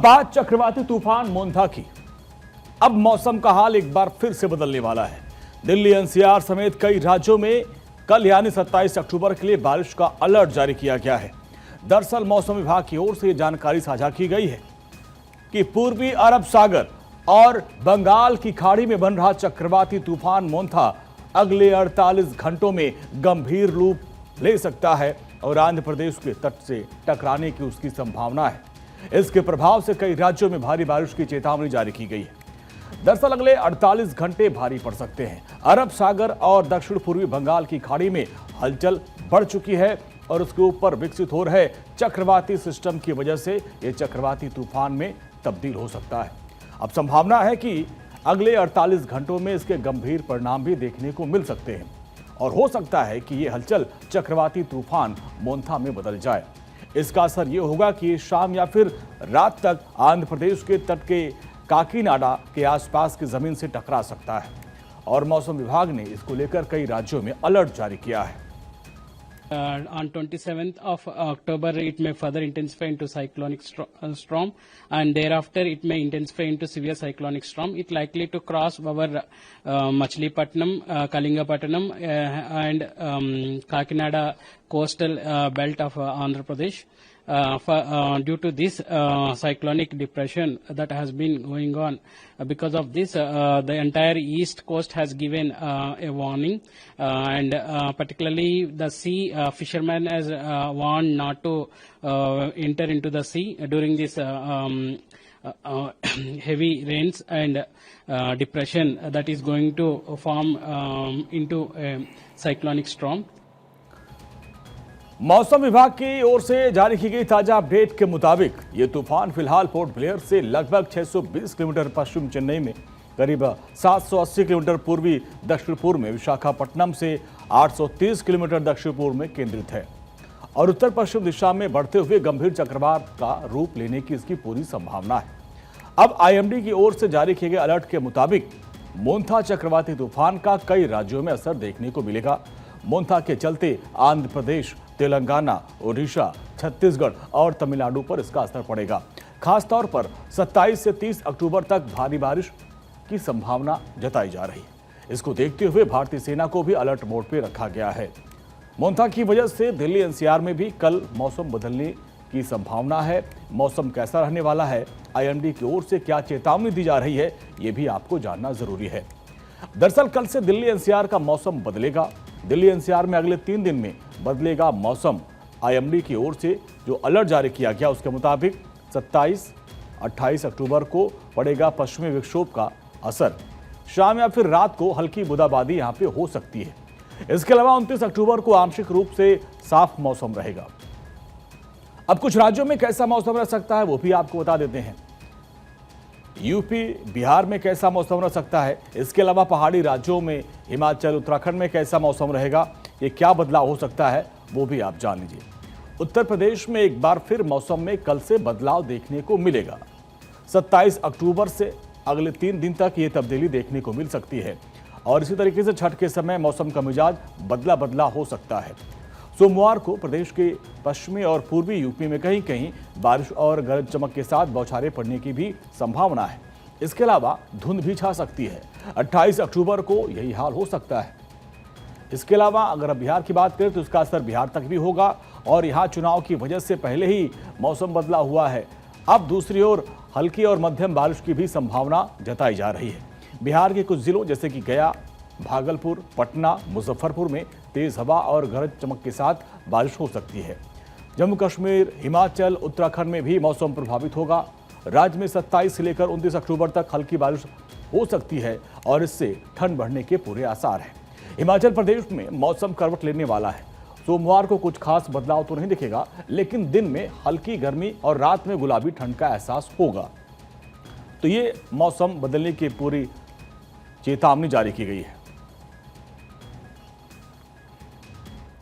बात चक्रवाती तूफान मोंथा की। अब मौसम का हाल एक बार फिर से बदलने वाला है। दिल्ली एनसीआर समेत कई राज्यों में कल यानी 27 अक्टूबर के लिए बारिश का अलर्ट जारी किया गया है। दरअसल मौसम विभाग की ओर से यह जानकारी साझा की गई है कि पूर्वी अरब सागर और बंगाल की खाड़ी में बन रहा चक्रवाती तूफान मोंथा अगले 48 घंटों में गंभीर रूप ले सकता है और आंध्र प्रदेश के तट से टकराने की उसकी संभावना है। इसके प्रभाव से कई राज्यों में भारी बारिश की चेतावनी जारी की गई है। दरअसल अगले 48 घंटे भारी पड़ सकते हैं। अरब सागर और दक्षिण पूर्वी बंगाल की खाड़ी में हलचल बढ़ चुकी है और उसके ऊपर विकसित हो रहे चक्रवाती सिस्टम की वजह से यह चक्रवाती तूफान में तब्दील हो सकता है। अब संभावना है कि अगले 48 घंटों में इसके गंभीर परिणाम भी देखने को मिल सकते हैं और हो सकता है कि यह हलचल चक्रवाती तूफान मोंथा में बदल जाए। इसका असर यह होगा कि शाम या फिर रात तक आंध्र प्रदेश के तट के काकीनाडा के आसपास की जमीन से टकरा सकता है और मौसम विभाग ने इसको लेकर कई राज्यों में अलर्ट जारी किया है। On 27th of October, it may further intensify into cyclonic storm, and thereafter it may intensify into severe cyclonic storm. It likely to cross our Machilipatnam, Kalingapatnam, and Kakinada coastal belt of Andhra Pradesh. Due to this cyclonic depression that has been going on, because of this the entire east coast has given a warning, and particularly the sea fishermen has warned not to enter into the sea during this heavy rains and depression that is going to form into a cyclonic storm. मौसम विभाग की ओर से जारी की गई ताजा update के मुताबिक ये तूफान फिलहाल पोर्ट ब्लेयर से लगभग 620 किलोमीटर पश्चिम चेन्नई में, करीब 780 किलोमीटर पूर्वी दक्षिण पूर्व में विशाखापट्टनम से 830 किलोमीटर दक्षिण पूर्व में केंद्रित है और उत्तर पश्चिम दिशा में बढ़ते हुए गंभीर चक्रवात का रूप लेने की इसकी पूरी संभावना है। अब आईएमडी की ओर से जारी किए गए अलर्ट के मुताबिक मोंथा चक्रवाती तूफान का कई राज्यों में असर देखने को मिलेगा। मोंथा के चलते आंध्र प्रदेश, तेलंगाना, ओडिशा, छत्तीसगढ़ और तमिलनाडु पर इसका असर पड़ेगा। खासतौर पर 27 से 30 अक्टूबर तक भारी बारिश की संभावना जताई जा रही है। इसको देखते हुए भारतीय सेना को भी अलर्ट मोड पर रखा गया है। मोंथा की वजह से दिल्ली एनसीआर में भी कल मौसम बदलने की संभावना है। मौसम कैसा रहने वाला है, आईएमडी की ओर से क्या चेतावनी दी जा रही है, ये भी आपको जानना जरूरी है। दरअसल कल से दिल्ली एनसीआर का मौसम बदलेगा। दिल्ली एनसीआर में अगले 3 दिन में बदलेगा मौसम। आईएमडी की ओर से जो अलर्ट जारी किया गया उसके मुताबिक 27-28 अक्टूबर को पड़ेगा पश्चिमी विक्षोभ का असर। शाम या फिर रात को हल्की बूंदाबांदी यहां पे हो सकती है। इसके अलावा 29 अक्टूबर को आंशिक रूप से साफ मौसम रहेगा। अब कुछ राज्यों में कैसा मौसम रह सकता है वो भी आपको बता देते हैं। यूपी, बिहार में कैसा मौसम रह सकता है। इसके अलावा पहाड़ी राज्यों में हिमाचल, उत्तराखंड में कैसा मौसम रहेगा, ये क्या बदलाव हो सकता है वो भी आप जान लीजिए। उत्तर प्रदेश में एक बार फिर मौसम में कल से बदलाव देखने को मिलेगा। 27 अक्टूबर से अगले 3 दिन तक ये तब्दीली देखने को मिल सकती है और इसी तरीके से छठ के समय मौसम का मिजाज बदला बदला हो सकता है। सोमवार को प्रदेश के पश्चिमी और पूर्वी यूपी में कहीं कहीं बारिश और गरज चमक के साथ बौछारें पड़ने की भी संभावना है। इसके अलावा धुंध भी छा सकती है। 28 अक्टूबर को यही हाल हो सकता है। इसके अलावा अगर अब बिहार की बात करें तो इसका असर बिहार तक भी होगा और यहाँ चुनाव की वजह से पहले ही मौसम बदला हुआ है। अब दूसरी ओर हल्की और मध्यम बारिश की भी संभावना जताई जा रही है। बिहार के कुछ जिलों जैसे कि गया, भागलपुर, पटना, मुजफ्फरपुर में तेज हवा और गरज चमक के साथ बारिश हो सकती है। जम्मू कश्मीर, हिमाचल, उत्तराखंड में भी मौसम प्रभावित होगा। राज्य में 27 से लेकर 29 अक्टूबर तक हल्की बारिश हो सकती है और इससे ठंड बढ़ने के पूरे आसार हैं। हिमाचल प्रदेश में मौसम करवट लेने वाला है। सोमवार को कुछ खास बदलाव तो नहीं दिखेगा, लेकिन दिन में हल्की गर्मी और रात में गुलाबी ठंड का एहसास होगा। तो ये मौसम बदलने की पूरी चेतावनी जारी की गई है।